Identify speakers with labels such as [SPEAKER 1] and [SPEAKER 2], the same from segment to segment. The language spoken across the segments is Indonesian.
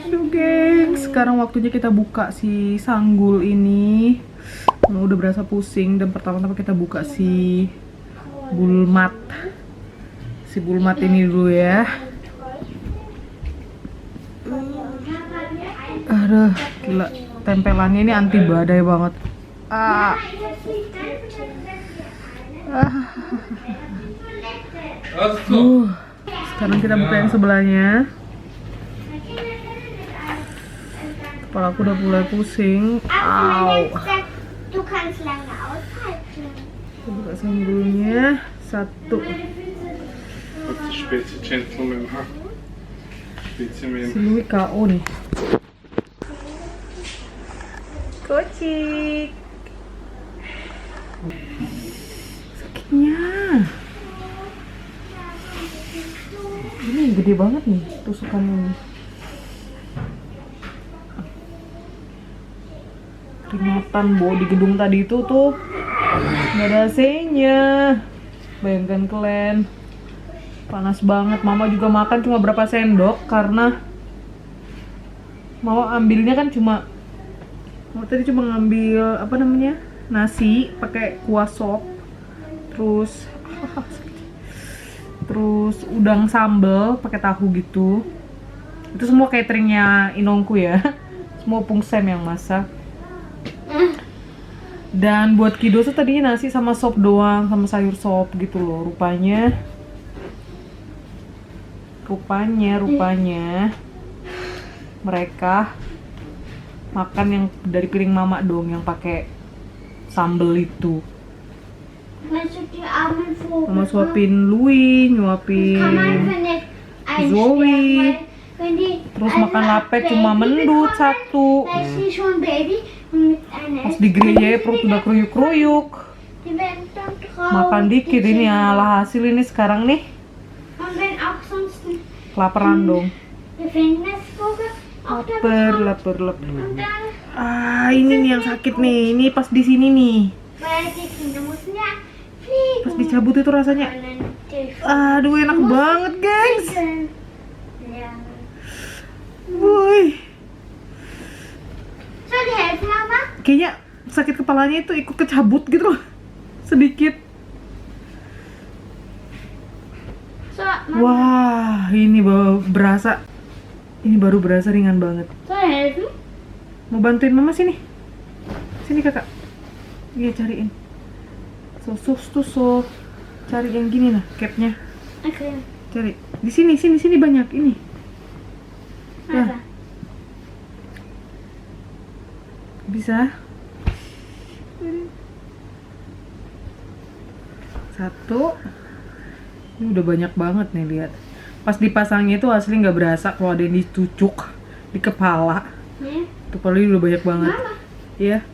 [SPEAKER 1] Aduh geng, sekarang waktunya kita buka si sanggul ini. Udah berasa pusing, dan pertama-tama kita buka si bulmat. Si bulmat ini dulu ya. Aduh, gila. Tempelannya ini anti badai banget. Sekarang kita buka yang sebelahnya. Kepala aku udah mulai pusing. Kita buka sanggulnya. 1. Si Louis KO nih. Kocik. Sakitnya. Ini gede banget nih tusukannya nih. Keringatan di gedung tadi itu tuh nggak ada AC-nya. Bayangkan kalian, panas banget. Mama juga makan cuma berapa sendok karena Mama ambilnya kan cuma tadi cuma ngambil apa namanya, nasi pakai kuah sop, terus udang sambal pakai tahu gitu. Itu semua cateringnya Inongku ya, semua Pungsem yang masak. Dan buat Kido tuh tadinya nasi sama sop doang, sama sayur sop gitu loh. Rupanya mereka makan yang dari piring Mama dong, yang pakai sambel itu. Mama suapin Louis, nyuapin Zoe, terus makan lapet cuma mendut 1. Pas digreye perut udah kruyuk-kruyuk. Makan dikit ini ala hasil ini sekarang nih. Kelaparan dong. Lapar. Ini nih yang sakit nih. Ini pas di sini nih. Pas dicabut itu rasanya, aduh enak banget, gengs. Wuih. Kayaknya sakit kepalanya itu ikut kecabut gitu loh, sedikit. Wah, ini baru berasa ringan banget. Mau bantuin Mama sini kakak. Iya, cariin. So cari yang gini lah, capnya.
[SPEAKER 2] Oke.
[SPEAKER 1] Cari di sini banyak ini. Ya. Bisa. 1. Ini udah banyak banget nih, lihat. Pas dipasangnya itu asli nggak berasa kalau ada yang dicucuk di kepala. Tuh paling udah banyak banget. Iya.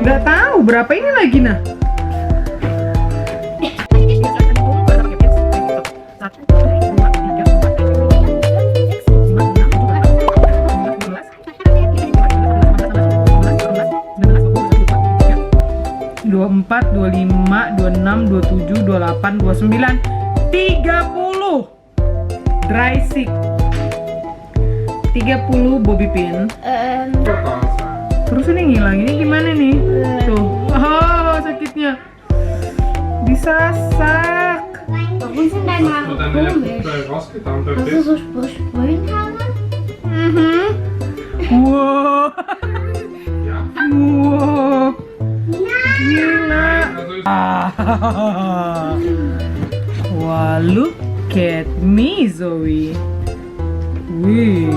[SPEAKER 1] Nggak tahu berapa ini lagi nah. Empat, 25, 26, 27, 28, 29, 30 dry stick, 30 bobby pin. Terus ini ngilang, ini gimana nih? Tuh, oh sakitnya disasak.
[SPEAKER 2] Warum sind deine Haare komisch? Hast du so Sprühhaare?
[SPEAKER 1] Wow. Wow. Gila. Wah, look at me, Zoe. Wih.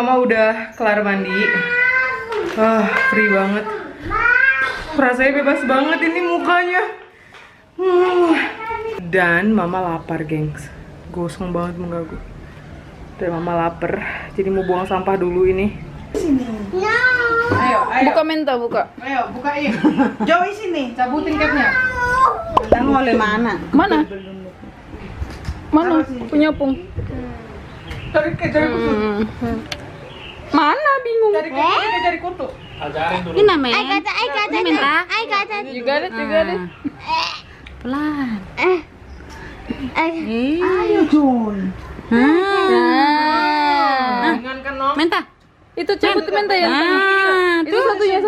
[SPEAKER 1] Mama udah kelar mandi. Free banget. Rasanya bebas banget ini mukanya. Dan Mama lapar, gengs. Gosong banget mengganggu. Dan Mama lapar. Jadi mau buang sampah dulu ini. Ayo.
[SPEAKER 3] Buka Menta, buka.
[SPEAKER 1] Ayo, bukain. Joey sini, cabutin capnya.
[SPEAKER 4] Oleh mana?
[SPEAKER 3] Mana? Mana? Punya pung.
[SPEAKER 1] Cari kutu.
[SPEAKER 3] Mana bingung?
[SPEAKER 1] Cari kutu.
[SPEAKER 4] Ini namanya.
[SPEAKER 2] Ini
[SPEAKER 4] minta.
[SPEAKER 3] You got it, you got it.
[SPEAKER 4] Pelan.
[SPEAKER 1] Ayo, Jun. Ringan kan, Nom?
[SPEAKER 4] Minta.
[SPEAKER 3] Itu cabut Menta ya. Itu satunya.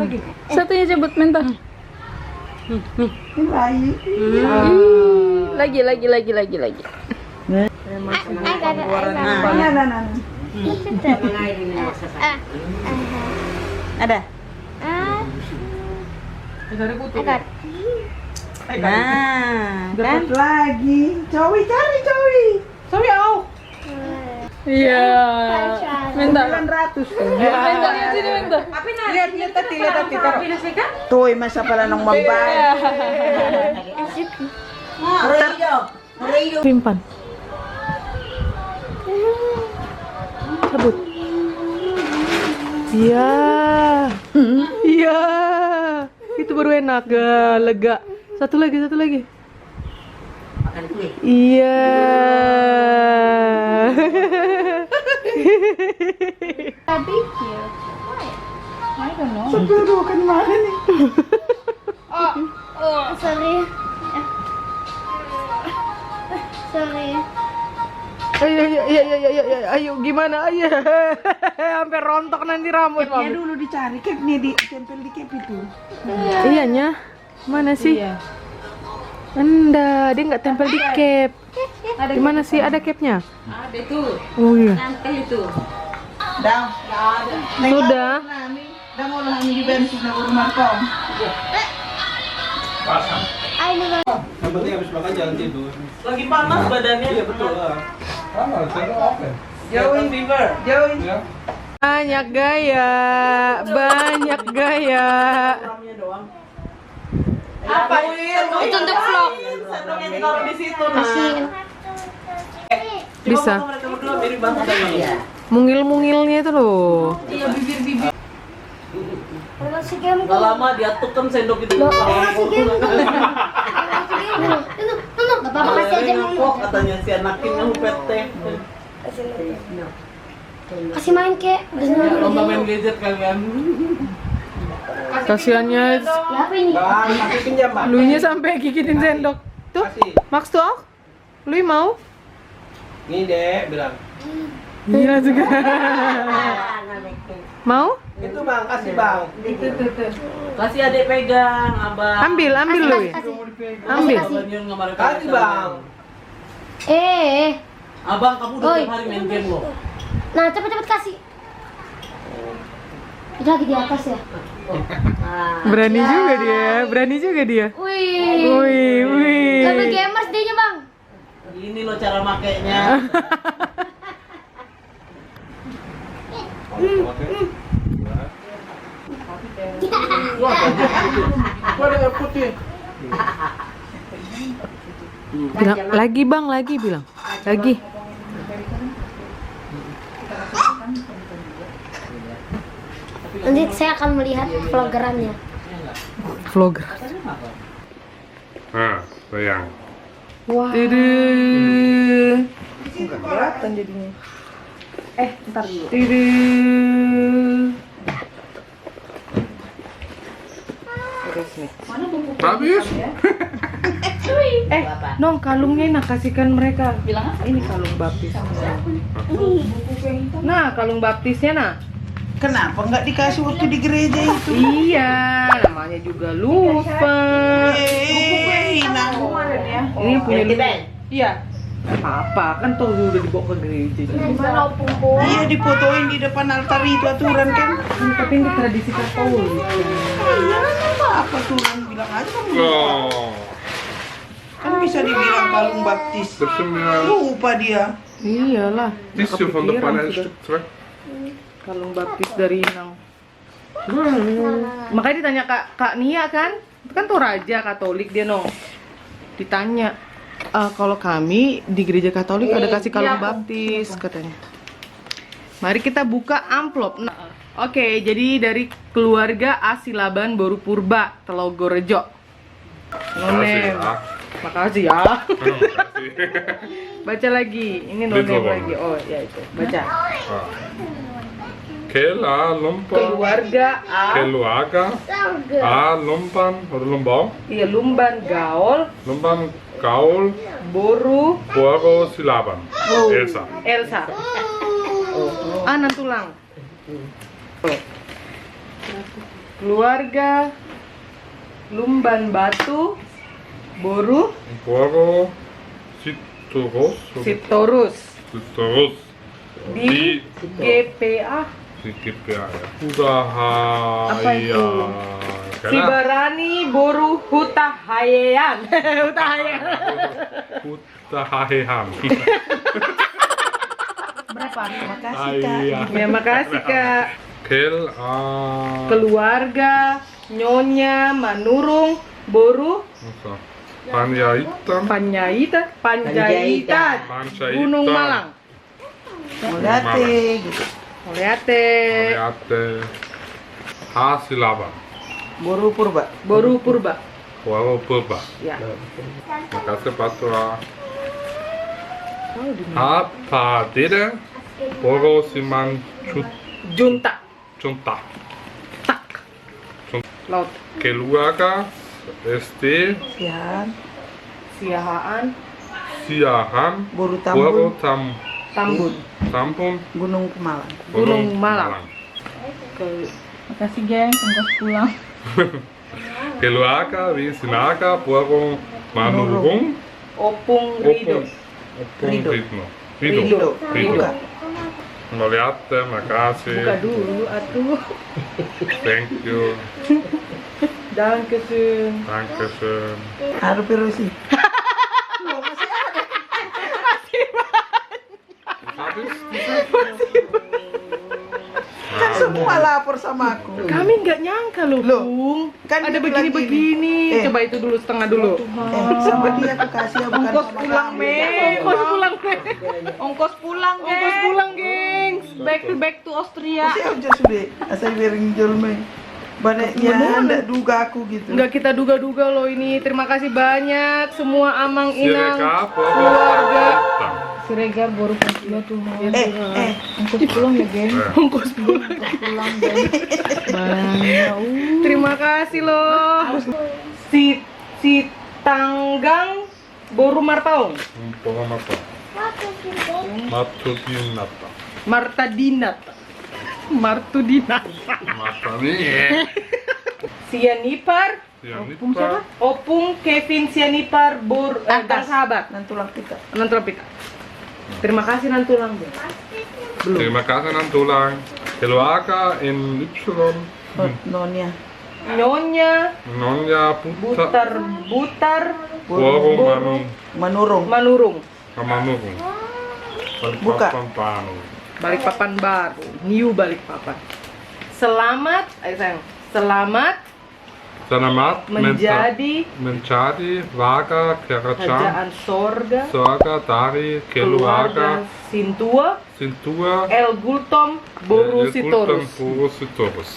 [SPEAKER 1] Lagi.
[SPEAKER 3] Satunya cabut Menta. Lagi.
[SPEAKER 4] Ada.
[SPEAKER 1] Cari kutu.
[SPEAKER 4] Nah,
[SPEAKER 1] Dapat lagi. Joey, cari Joey. Joey, au.
[SPEAKER 3] Iya. Menta.
[SPEAKER 1] 900.
[SPEAKER 3] Menta lihat sini Menta.
[SPEAKER 1] Lihat tadi taruh.
[SPEAKER 4] Tuh, masa pala nang mambay.
[SPEAKER 1] Simpan. Cabut. Iya. Iya. Itu baru enak, lega. Satu lagi. Iya. Sepuluh kan mana nih?
[SPEAKER 2] Sorry.
[SPEAKER 1] Ayo gimana? Ayo. Sampai rontok nanti rambut, Mami.
[SPEAKER 4] Dulu dicari cap nih, ditempel di cap itu.
[SPEAKER 1] Iyanya. Mana sih? Enggak, dia nggak tempel di cap. Di mana sih? Ada capnya?
[SPEAKER 3] Ada tuh.
[SPEAKER 1] Oh iya.
[SPEAKER 3] Nangkel itu.
[SPEAKER 4] Dah.
[SPEAKER 1] Sudah.
[SPEAKER 4] Dah mau lah di bensin aku rumah kau.
[SPEAKER 5] Yang penting habis makan jangan tidur.
[SPEAKER 4] Lagi panas badannya.
[SPEAKER 5] Iya betul lah. Sama, saya oke.
[SPEAKER 4] Jauhin fever. Jauhin.
[SPEAKER 5] Ya.
[SPEAKER 1] Banyak gaya.
[SPEAKER 4] Ramnya doang.
[SPEAKER 2] Apa? Itu untuk vlog.
[SPEAKER 4] Sendoknya ditaruh di situ.
[SPEAKER 1] Bisa.
[SPEAKER 4] Mereka berdua mirip banget ya.
[SPEAKER 1] Mungil-mungilnya itu loh.
[SPEAKER 4] Iya bibir-bibir.
[SPEAKER 2] Masih game
[SPEAKER 4] Gak lama diatuk kan sendok itu.
[SPEAKER 2] Masih game. Gak apa-apa kasih aja
[SPEAKER 4] Kok katanya si anakin yang pete.
[SPEAKER 2] Kasih main kek.
[SPEAKER 4] Lomba main gadget kalian.
[SPEAKER 1] Kasiannya
[SPEAKER 2] Apa ini?
[SPEAKER 5] Bang, aku pinjam, Bang.
[SPEAKER 1] luinya sampai gigitin sendok. Tuh,
[SPEAKER 5] Kasih.
[SPEAKER 1] Max tuh. Lui mau?
[SPEAKER 5] Nih, Dek, bilang.
[SPEAKER 1] Iya juga. Mau?
[SPEAKER 5] Itu, Bang, kasih, Bang.
[SPEAKER 4] Kasih adik pegang, abang.
[SPEAKER 1] Ambil Lui. Ambil.
[SPEAKER 4] Abang Yun nggak
[SPEAKER 5] Kasih, Bang.
[SPEAKER 4] Abang, kamu udah
[SPEAKER 2] Oi.
[SPEAKER 4] tiap hari main game loh.
[SPEAKER 2] Nah, cepet-cepet kasih. Itu lagi di atas ya.
[SPEAKER 1] Berani juga dia.
[SPEAKER 2] Wih.
[SPEAKER 1] Wih.
[SPEAKER 2] Level gamers dia nya, Bang.
[SPEAKER 4] Ini loh cara makainya.
[SPEAKER 5] Gua ada air putih.
[SPEAKER 1] Bilang, lagi bilang. Lagi.
[SPEAKER 2] Nanti saya akan melihat vlogerannya.
[SPEAKER 1] Vlogger.
[SPEAKER 6] Nah, sayang.
[SPEAKER 1] Wah. Tidur. Kelihatan jadinya. Ntar dulu. Tidur.
[SPEAKER 6] Habis?
[SPEAKER 1] Nong, kalungnya enak, kasihkan mereka. Bilang apa? Ini kalung baptis. Nah, kalung baptisnya nah.
[SPEAKER 4] Kenapa nggak dikasih waktu di gereja itu?
[SPEAKER 1] Iya, namanya juga lupa. Ini punya lu. Iya. Apa kan tuh udah dibawa ke gereja.
[SPEAKER 4] Iya difotoin di depan altar itu aturan kan?
[SPEAKER 1] Tapi ini tradisi Katolik.
[SPEAKER 4] Iya apa aturan bilang aja kamu.
[SPEAKER 6] Oh.
[SPEAKER 4] Kan bisa dibilang kalung baptis.
[SPEAKER 6] Bisschen mehr.
[SPEAKER 4] Lupa dia.
[SPEAKER 1] Iyalah.
[SPEAKER 6] Bisschen von der
[SPEAKER 1] kepikiran
[SPEAKER 6] Pfanne ein
[SPEAKER 1] sudah.
[SPEAKER 6] Stück zurück.
[SPEAKER 1] Kalung baptis dari Inang. Makanya ditanya Kak Nia kan, itu kan Toraja Katolik dia no. Ditanya, kalau kami di gereja Katolik ada kasih kalung baptis katanya. Mari kita buka amplop. Nah, oke, jadi dari keluarga Asilaban Boru Purba Telogorejo. Nonem. Makasih ya. Baca lagi. Ini nonem
[SPEAKER 6] Little one.
[SPEAKER 1] lagi. Oh, ya itu. Baca.
[SPEAKER 6] Kela, Lumpa,
[SPEAKER 1] Keluarga
[SPEAKER 6] Keluaga, A, Lumpan oder Lumbau,
[SPEAKER 1] Iya, Lumban Gaul,
[SPEAKER 6] Lumban, Gaul,
[SPEAKER 1] Boru,
[SPEAKER 6] Boro, Silaban,
[SPEAKER 1] Oh.
[SPEAKER 6] Elsa.
[SPEAKER 1] Elsa. Nantulang. Keluarga Lumban Batu, Boru,
[SPEAKER 6] Boro, Sitorus,
[SPEAKER 1] Sitorus.
[SPEAKER 6] Sitorus,
[SPEAKER 1] Di GPA
[SPEAKER 6] die GPA, ja. Udaha,
[SPEAKER 1] Apa itu?
[SPEAKER 6] ja.
[SPEAKER 1] Sibarani Boru Hutahayan. Hutahayan.
[SPEAKER 6] Utahahehan.
[SPEAKER 4] Berapa? Makasih Kak.
[SPEAKER 6] Iya.
[SPEAKER 1] Ya, makasih Kak.
[SPEAKER 6] Kel,
[SPEAKER 1] Keluarga Nyonya Manurung Boru
[SPEAKER 6] apa? Panjaitan,
[SPEAKER 1] Panjaitan Panjaitan
[SPEAKER 6] Panjaitan,
[SPEAKER 1] Gunung Malang.
[SPEAKER 4] Molate gitu.
[SPEAKER 1] Oleate
[SPEAKER 6] Mariate, Hasilaban,
[SPEAKER 4] Boru Purba.
[SPEAKER 1] Boru Purba.
[SPEAKER 6] Boro Purba.
[SPEAKER 1] Ya.
[SPEAKER 6] Makasih Patra. Apa Dede, Boro Siman
[SPEAKER 1] Junta
[SPEAKER 6] Junta,
[SPEAKER 1] Tak Laut
[SPEAKER 6] Keluarga, SD,
[SPEAKER 4] Sian.
[SPEAKER 1] Siahaan
[SPEAKER 6] Siahan,
[SPEAKER 4] Boru
[SPEAKER 6] Boro
[SPEAKER 4] Tambun.
[SPEAKER 1] Tambun
[SPEAKER 6] Tampun,
[SPEAKER 4] Gunung Pemalang.
[SPEAKER 1] Gunung Malang. Makasih geng, ongkos pulang.
[SPEAKER 6] Keluarga, Wisinaga, Boro Manurung,
[SPEAKER 1] Opung Rido.
[SPEAKER 6] Opung Ridno.
[SPEAKER 1] Rido.
[SPEAKER 6] Rido. Moliate, makasih.
[SPEAKER 1] Buka dulu atuh.
[SPEAKER 6] Thank you.
[SPEAKER 1] Dankeschön.
[SPEAKER 6] Dankeschön.
[SPEAKER 4] Harus Pirusi.
[SPEAKER 6] Habis
[SPEAKER 4] Kan semua lapor sama aku.
[SPEAKER 1] Kami nggak nyangka loh,
[SPEAKER 4] Loh,
[SPEAKER 1] Bung.
[SPEAKER 4] kan
[SPEAKER 1] Ada
[SPEAKER 4] dia bilang
[SPEAKER 1] begini-begini.
[SPEAKER 4] gini.
[SPEAKER 1] Coba itu dulu setengah dulu.
[SPEAKER 4] Sama dia aku kasih ya, bukan
[SPEAKER 1] Ongkos
[SPEAKER 4] sama
[SPEAKER 1] pulang,
[SPEAKER 4] kamu.
[SPEAKER 1] Mei. Ongkos pulang, Mei.
[SPEAKER 3] Ongkos pulang,
[SPEAKER 1] Ongkos pulang, geng.
[SPEAKER 3] back to Austria.
[SPEAKER 4] Pasti aku just sudah asal bering jolme. Banyaknya ndak duga aku gitu.
[SPEAKER 1] Nggak kita duga-duga loh ini. Terima kasih banyak semua Amang Inang
[SPEAKER 6] Sireka,
[SPEAKER 1] keluarga.
[SPEAKER 6] Boro
[SPEAKER 3] Siregar baru ya tuh.
[SPEAKER 4] Eh,
[SPEAKER 3] Ongkos pulang ya, geng.
[SPEAKER 1] Ongkos pulang.
[SPEAKER 3] Pulang, geng. Banyak.
[SPEAKER 1] Terima kasih loh. Si Tanggang Boru Marpaung.
[SPEAKER 6] Boro Mata. Matudinata.
[SPEAKER 1] Martadinat. Martudinat.
[SPEAKER 6] Mata nih.
[SPEAKER 1] Sianipar.
[SPEAKER 6] Siapa?
[SPEAKER 1] Opung Kevin Sianipar Gang Sahabat.
[SPEAKER 4] nantulang kita.
[SPEAKER 1] Nantulang pita. Terima kasih Nantulang. Bung.
[SPEAKER 6] Terima kasih Nantulang. Keluarga in Y.
[SPEAKER 4] Nonya.
[SPEAKER 1] Nyonya
[SPEAKER 6] Nonya Buta.
[SPEAKER 1] Butar
[SPEAKER 6] Boro Manung.
[SPEAKER 4] Manurung.
[SPEAKER 1] Manurung.
[SPEAKER 6] Kamanurung.
[SPEAKER 4] Buka.
[SPEAKER 6] Balikpapan Panu.
[SPEAKER 1] Balikpapan baru. New Balikpapan. Selamat, ayo sayang. Selamat
[SPEAKER 6] Selamat
[SPEAKER 1] menjadi
[SPEAKER 6] menjadi warga
[SPEAKER 1] kerajaan
[SPEAKER 6] kerajaan
[SPEAKER 1] sorga
[SPEAKER 6] sorga dari keluarga
[SPEAKER 1] Sintua
[SPEAKER 6] Sintua
[SPEAKER 1] El Gultom Boru Sitorus.
[SPEAKER 6] Boru Sitorus.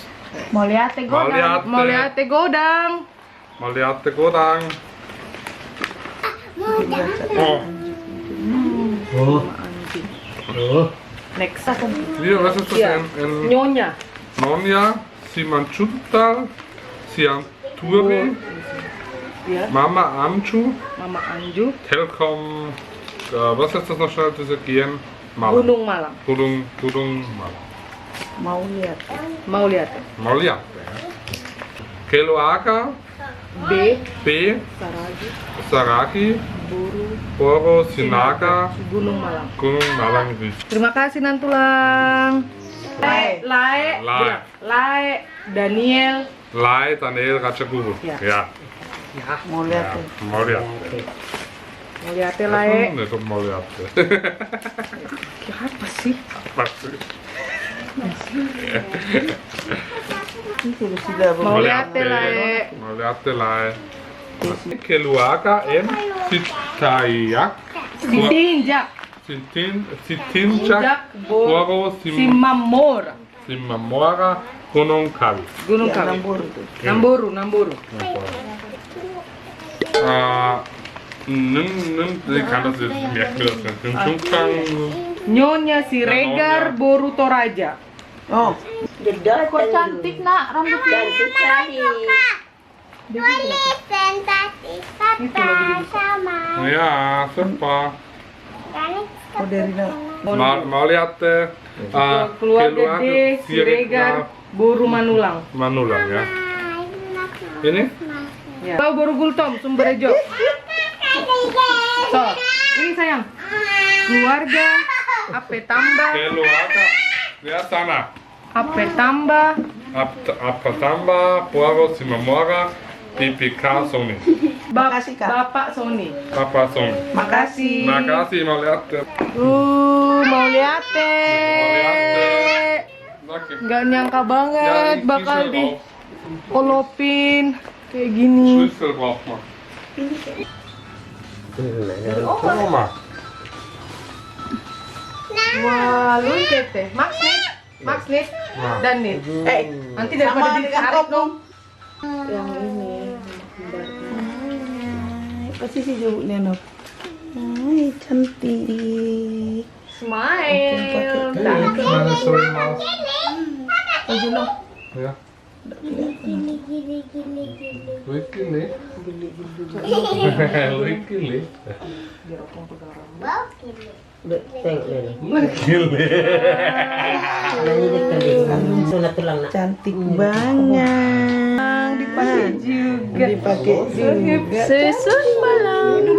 [SPEAKER 3] Moliate godang.
[SPEAKER 1] Moliate Godang.
[SPEAKER 6] Maliate Godang.
[SPEAKER 1] Next.
[SPEAKER 6] Hier, was ist das
[SPEAKER 1] Ja.
[SPEAKER 6] in
[SPEAKER 1] Nyonya.
[SPEAKER 6] Nonya, Siman Chuttal, Sian Turi,
[SPEAKER 1] Ja.
[SPEAKER 6] Mama Amchu,
[SPEAKER 1] Mama Anju.
[SPEAKER 6] Telkom, was ist das noch schnell, diese Gien? Malang.
[SPEAKER 1] Gunung Malang.
[SPEAKER 6] Gunung Malang.
[SPEAKER 4] Mau lihat.
[SPEAKER 1] Mau lihat?
[SPEAKER 6] Maliate. Keluarga,
[SPEAKER 1] B.
[SPEAKER 6] B,
[SPEAKER 1] Saragi.
[SPEAKER 6] Saragi,
[SPEAKER 1] Boru.
[SPEAKER 6] Boro Sinaga,
[SPEAKER 1] Gunung Malang.
[SPEAKER 6] Gunung Malang Ris.
[SPEAKER 1] Terima kasih Nantulang.
[SPEAKER 4] Lae.
[SPEAKER 1] Lae.
[SPEAKER 6] Lae.
[SPEAKER 1] Lae. Daniel.
[SPEAKER 6] Lai Daniel Rajaguru.
[SPEAKER 1] Ja.
[SPEAKER 6] Ja.
[SPEAKER 4] Mau lihat
[SPEAKER 6] Ya,
[SPEAKER 4] tuh.
[SPEAKER 6] mau lihat.
[SPEAKER 1] Mau liatin lah ya.
[SPEAKER 6] Itu mau lihat.
[SPEAKER 1] Apa sih?
[SPEAKER 6] Apa sih?
[SPEAKER 4] Itu sudah
[SPEAKER 1] Mau liatin lah ya.
[SPEAKER 6] Mau lihat lah. Keluarga en sitayak.
[SPEAKER 1] Sitinjak.
[SPEAKER 6] Sitinjak. Boro
[SPEAKER 1] Simamora.
[SPEAKER 6] Simamora Gunung Kawi.
[SPEAKER 1] Gunung
[SPEAKER 4] ya,
[SPEAKER 1] Kawi.
[SPEAKER 4] Nambur tuh.
[SPEAKER 1] Namboru.
[SPEAKER 6] Det kan det merke Tungkang.
[SPEAKER 1] Nyonya Siregar Boru Toraja.
[SPEAKER 4] Oh,
[SPEAKER 3] Kok cantik nak rambutnya.
[SPEAKER 2] Tulis sensasi papa sama
[SPEAKER 6] Ja, super.
[SPEAKER 4] oh dari
[SPEAKER 6] Mau lihat
[SPEAKER 1] Keluarga D Siregar Boru Manulang.
[SPEAKER 6] Manulang ya. Ini?
[SPEAKER 1] Ya. Tahu Boru Gultom Sumberjo. So, ini sayang. Keluarga Ape tambah,
[SPEAKER 6] Keluarga. Ya sana.
[SPEAKER 1] Ape tambah,
[SPEAKER 6] Apa tambah? Puaro Simamora. PPK Sony.
[SPEAKER 4] Makasih, Kak.
[SPEAKER 1] Bapak Sony.
[SPEAKER 6] Apa Sony?
[SPEAKER 1] Makasih.
[SPEAKER 6] Makasih mau lihat.
[SPEAKER 1] Mau lihat Nggak nyangka banget bakal di kolopin kayak gini.
[SPEAKER 6] Schlüssel braucht man. Oma.
[SPEAKER 1] Wah, lu teh. Max nih, dan nih. Nanti daripada ditarik dong.
[SPEAKER 3] Yang ini.
[SPEAKER 4] pasti sih jauhnya nok. Hai cantik.
[SPEAKER 1] Smile.
[SPEAKER 6] Mana sorry mouse.
[SPEAKER 4] Ayo nok.
[SPEAKER 6] Ya. Wikili. Wikili.
[SPEAKER 4] Cantik banget.
[SPEAKER 1] Dipakai juga.
[SPEAKER 4] Dipakai juga.
[SPEAKER 1] Sesun malam.